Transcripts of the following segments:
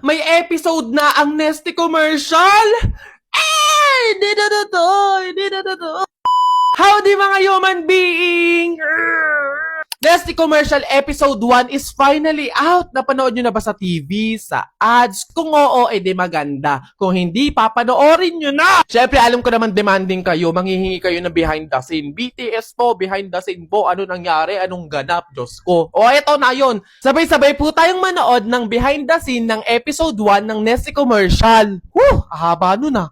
May episode na ang Nesty commercial! Hindi na to! Hindi na to! Howdy mga human being! Nesty Commercial Episode 1 is finally out. Napanood nyo na ba sa TV, sa ads? Kung oo, edi maganda. Kung hindi, papanoorin nyo na! Syempre, alam ko naman demanding kayo. Manghihingi kayo ng behind the scene. BTS po, behind the scene po. Ano nangyari? Anong ganap? Diyos ko. O, eto na yun. Sabay-sabay po tayong manood ng behind the scene ng Episode 1 ng Nesty Commercial. Haba nun ah.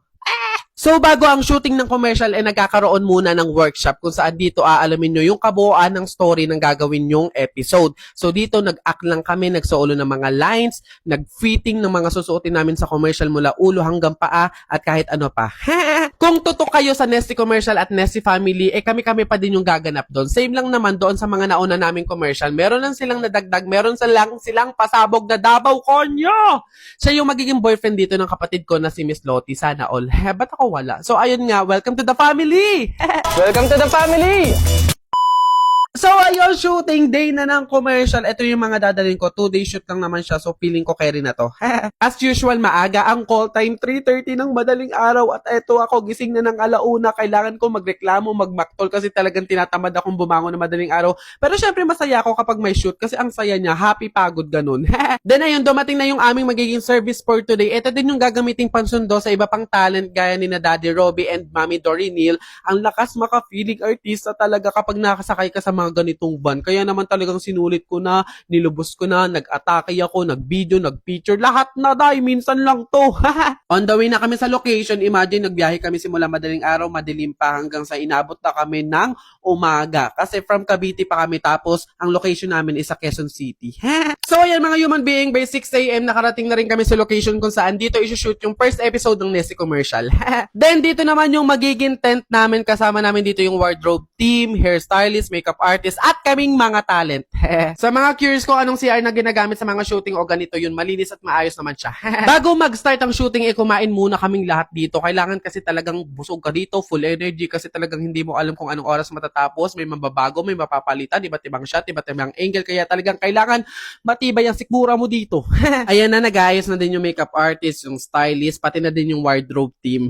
So, bago ang shooting ng commercial, nagkakaroon muna ng workshop kung saan dito aalamin nyo yung kabuuan ng story ng gagawin nyong episode. So, dito nag-act lang kami, nagsuolo ng mga lines, nag-fitting ng mga susuotin namin sa commercial mula ulo hanggang paa at kahit ano pa. Kung tutok kayo sa Nesty Commercial at Nesty Family, kami-kami pa din yung gaganap doon. Same lang naman doon sa mga nauna naming commercial. Meron lang silang nadagdag, meron silang pasabog na Davao Konyo! Siya yung magiging boyfriend dito ng kapatid ko na si Miss Lottie. Sana all. Ba't ako wala? So, ayun nga, welcome to the family! Welcome to the family! So, ayun, shooting day na ng commercial. Ito yung mga dadalhin ko. 2-day shoot lang naman siya. So, feeling ko carry na to. As usual, maaga ang call time. 3:30 ng madaling araw. At eto ako, gising na ng alauna. Kailangan ko magreklamo, magmaktol kasi talagang tinatamad akong bumangon na madaling araw. Pero syempre, masaya ako kapag may shoot kasi ang saya niya, happy, pagod, ganun. Then ayun, dumating na yung aming magiging service for today. Ito din yung gagamiting pansundo sa iba pang talent gaya ni na Daddy Robbie and Mommy Dory Neal. Ang lakas maka-feeling artista talaga kapag nakasakay ka sa mga ganitong van. Kaya naman talagang sinulit ko na, nilubos ko na, nag-atake ako, nag-video, nag-picture, lahat na dahil minsan lang to. On the way na kami sa location, imagine nagbiyahe kami simula madaling araw, madilim pa hanggang sa inabot na kami ng umaga. Kasi from Cavite pa kami tapos ang location namin is sa Quezon City. So ayan mga human being, by 6 a.m. nakarating na rin kami sa location kung saan dito isushoot yung first episode ng Nesty Commercial. Then dito naman yung magiging tent namin, kasama namin dito yung wardrobe team, hairstylist, makeup artist, at kaming mga talent. Sa mga curious ko anong CR na ginagamit sa mga shooting o ganito yun, malinis at maayos naman siya. Bago mag-start ang shooting, kumain muna kaming lahat dito. Kailangan kasi talagang busog ka dito, full energy kasi talagang hindi mo alam kung anong oras matatapos, may mababago, may mapapalitan, iba't ibang shot, iba't ibang angle, kaya talagang kailangan matibay ang sikmura mo dito. Ayan na, nag-ayos na din yung makeup artist, yung stylist, pati na din yung wardrobe team.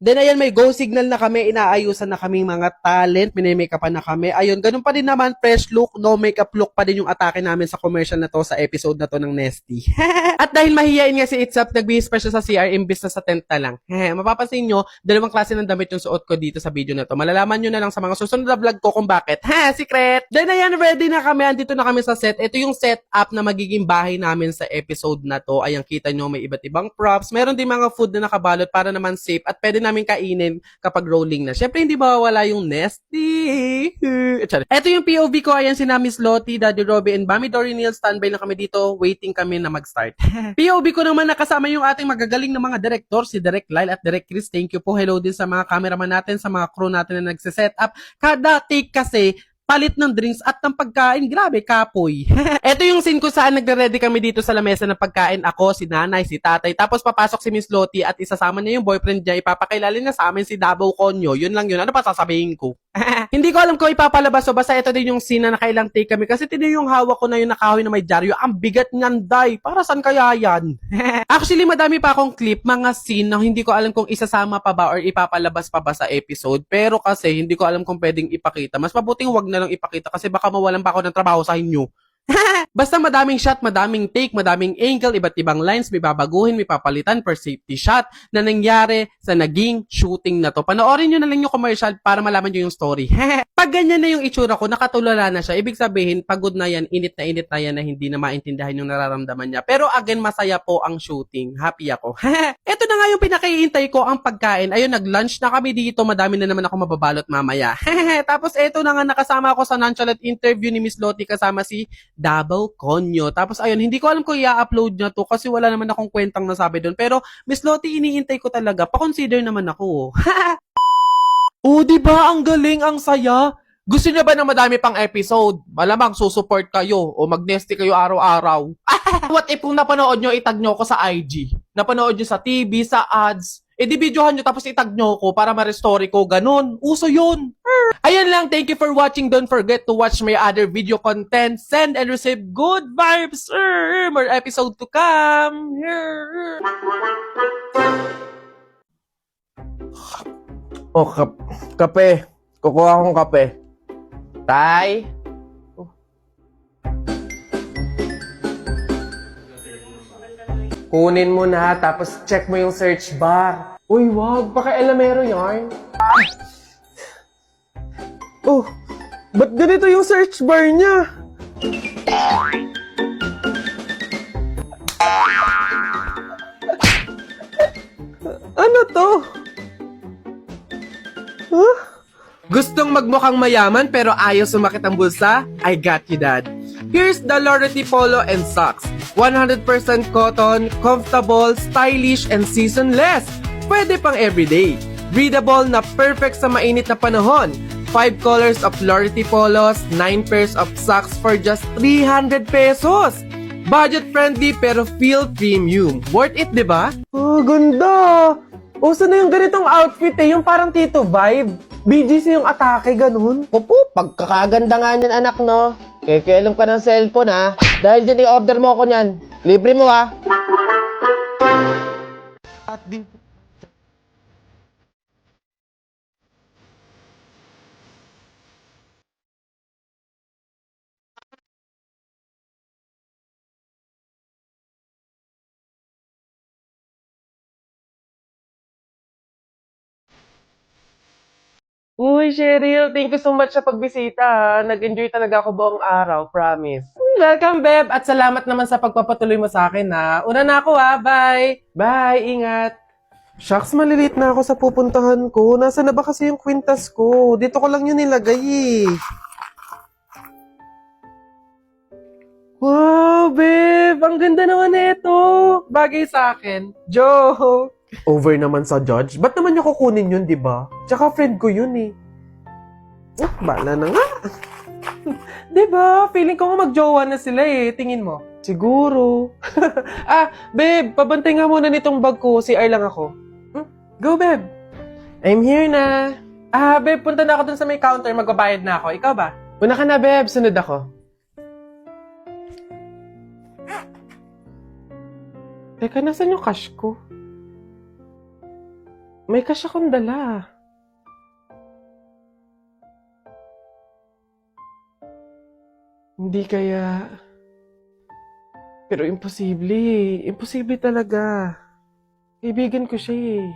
Then ayan, may go signal na kami, inaayusan na kaming mga talent, minimake-upan na kami. Ayun, ganun pa din naman, fresh look, no makeup look pa din yung atake namin sa commercial na to, sa episode na to ng Nesty. At dahil mahihain nga si Itzap, nag-bihis pa siya sa CR, imbis na sa tent na lang. Mapapansin nyo, dalawang klase ng damit yung suot ko dito sa video na to. Malalaman nyo na lang sa mga susunod na vlog ko kung bakit. Secret! Then ayan, ready na kami, andito na kami sa set. Ito yung setup na magiging bahay namin sa episode na to. Ayan, kita nyo, may iba't ibang props. Meron din mga food na nakabalot para naman safe at pwede namin kainin kapag rolling na. Syempre, hindi mawawala yung Nesty. Ito yung POV ko. Ayan si Miss Lottie, Daddy Robbie, and Mommy Dory Neal. Standby lang kami dito. Waiting kami na mag-start. POV ko naman nakasama yung ating magagaling na mga director, si Direk Lyle at Direk Chris. Thank you po. Hello din sa mga cameraman natin, sa mga crew natin na nagsiset up. Kada take kasi, palit ng drinks at ng pagkain. Grabe, kapoy. Ito yung scene ko saan nagre-ready kami dito sa lamesa ng pagkain. Ako, si nanay, si tatay. Tapos papasok si Miss Lottie at isasama niya yung boyfriend niya. Ipapakilala niya sa amin si Davao Konyo. Yun lang yun. Ano pa sasabihin ko? Hindi ko alam kung ipapalabas o basta ito din yung scene na nakailang take kami. Kasi tinin yung hawak ko na yung nakahoy na may dyaryo. Ang bigat niyan, day. Para saan kaya yan? Actually, madami pa akong clip, mga scene na hindi ko alam kung isasama pa ba or ipapalabas pa ba sa episode. Pero kasi hindi ko alam kung pwedeng ipakita. Mas mabuting wag na lang ipakita kasi baka mawalan pa ako ng trabaho sa inyo. Basta madaming shot, madaming take, madaming angle, iba't ibang lines, may babaguhin, may papalitan per safety shot na nangyari sa naging shooting na to. Panoorin nyo na lang yung commercial para malaman nyo yung story. Pag ganyan na yung itsura ko, nakatulala na siya, ibig sabihin, pagod na yan, init na yan na hindi na maintindihan yung nararamdaman niya. Pero again, masaya po ang shooting. Happy ako. Ito na nga yung pinakihintay ko, ang pagkain. Ayun, nag-lunch na kami dito, madami na naman ako mababalot mamaya. Tapos ito na nga, nakasama ako sa nonchalant interview ni Miss Lottie kasama si Davao Konyo. Tapos ayun, hindi ko alam kung i-upload na to kasi wala naman akong kwentang nasabi doon. Pero Miss Lottie, iniintay ko talaga. Pa-consider naman ako. Oh, di ba? Ang galing, ang saya. Gusto niyo ba ng madami pang episode? Malamang susupport kayo o mag-nesty kayo araw-araw. What if kung napanood nyo, itag nyo ko sa IG? Napanood nyo sa TV, sa ads? E di videohan nyo tapos itag nyo ko para ma-restore ko. Ganun. Uso yun. Ayan lang. Thank you for watching. Don't forget to watch my other video content. Send and receive good vibes. More episode to come. Oh, kape. Kukuha akong kape. Tay? Kunin mo na, tapos check mo yung search bar. Uy, wag. Paka-elamero yarn. Oh, ba't ganito yung search bar niya? Ano to? Huh? Gustong magmukhang mayaman pero ayaw sumakit ang bulsa? I got you, Dad. Here's the Lorety Polo and Socks. 100% cotton, comfortable, stylish, and seasonless. Pwede pang everyday. Breathable na perfect sa mainit na panahon. 5 colors of Lorety Polos, 9 pairs of socks for just 300 pesos. Budget friendly pero feel premium. Worth it, di ba? Oh, ganda! Uso na yung ganitong outfit eh, yung parang Tito vibe. BGC yung atake, ganun. Opo, pagkakaganda nga niyan anak no. Kikialam ka ng cellphone ha. Dahil dyan i-order mo ako niyan. Libre mo ha. At di... Uy, Cheryl, thank you so much sa pagbisita ha. Nag-enjoy talaga ako buong araw, promise. Welcome, Beb. At salamat naman sa pagpapatuloy mo sa akin, ha. Una na ako, ha. Bye. Bye, ingat. Shucks, malilate na ako sa pupuntahan ko. Nasaan na ba kasi yung kwintas ko? Dito ko lang yun nilagay eh. Wow, Beb. Ang ganda naman nito. Bagay sa akin. Joke. Over naman sa judge. Ba't naman niya kukunin yun, di ba? Tsaka friend ko yun eh. Bala na nga. Diba? Feeling ko nga magjowa na sila eh. Tingin mo. Siguro. Babe. Pabantay nga muna nitong bag ko. CR lang ako. Go, Beb. I'm here na. Beb. Punta na ako dun sa may counter. Magbabayad na ako. Ikaw ba? Una ka na, Beb. Sunod ako. Teka, nasan yung cash ko? May cash akong dala. Hindi kaya... Pero imposible eh. Imposible talaga. Kaibigan ko siya eh.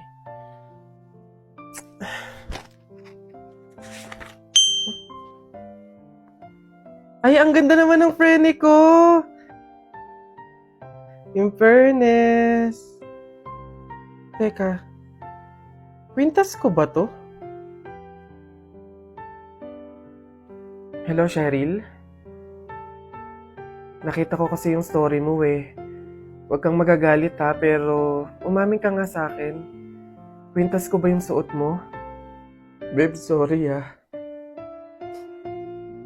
Ay, ang ganda naman ng prene ko! In fairness. Teka. Kwintas ko ba to? Hello, Cheryl? Nakita ko kasi yung story mo eh. Huwag kang magagalit ha, pero umamin ka nga sa akin. Kwintas ko ba yung suot mo? Babe, sorry ah.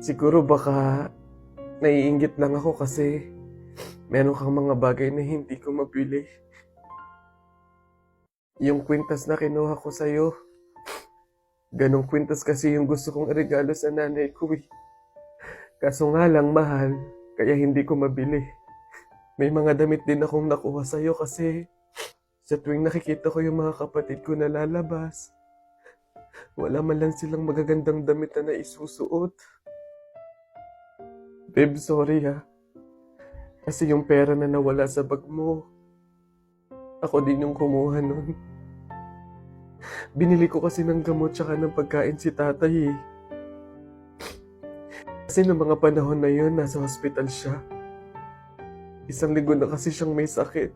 Siguro baka naiinggit lang ako kasi meron kang mga bagay na hindi ko mabili. Yung kwintas na kinuha ko sa'yo. Ganong kwintas kasi yung gusto kong regalo sa nanay ko eh. Kaso nga lang mahal, kaya hindi ko mabili. May mga damit din akong nakuha sa'yo kasi sa tuwing nakikita ko yung mga kapatid ko na lalabas, wala man lang silang magagandang damit na naisusuot. Babe, sorry ha. Kasi yung pera na nawala sa bag mo, ako din yung kumuha nun. Binili ko kasi ng gamot tsaka ng pagkain si tatay eh. Kasi noong mga panahon na yun, nasa hospital siya. 1 linggo na kasi siyang may sakit.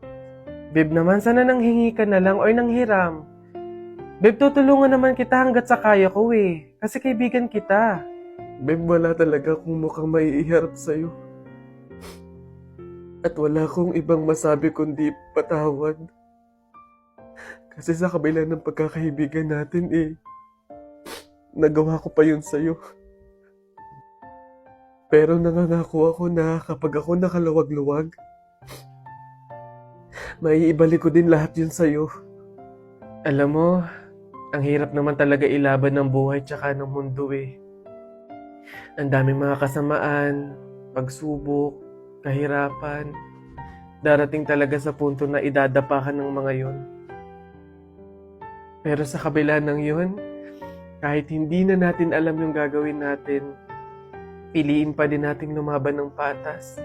Babe naman, sana nanghingi ka na lang or nanghiram. Babe, tutulungan naman kita hanggat sa kaya ko eh. Kasi kaibigan kita. Babe, wala talaga akong mukhang maiiharap sa'yo. At wala akong ibang masabi kundi patawad. Kasi sa kabila ng pagkakaibigan natin eh, nagawa ko pa yun sa'yo. Pero nangangako ako na kapag ako nakaluwag-luwag, maiibalik ko din lahat yun sa'yo. Alam mo, ang hirap naman talaga ilaban ng buhay tsaka ng mundo eh. Ang daming mga kasamaan, pagsubok, kahirapan. Darating talaga sa punto na idadapa ka ng mga yon. Pero sa kabila ng yun, kahit hindi na natin alam yung gagawin natin, piliin pa din nating lumaban ng patas.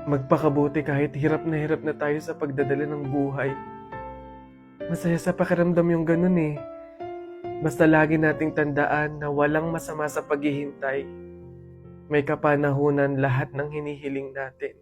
Magpakabuti kahit hirap na tayo sa pagdadala ng buhay. Masaya sa pakiramdam yung ganun eh. Basta lagi nating tandaan na walang masama sa paghihintay. May kapanahunan lahat ng hinihiling natin.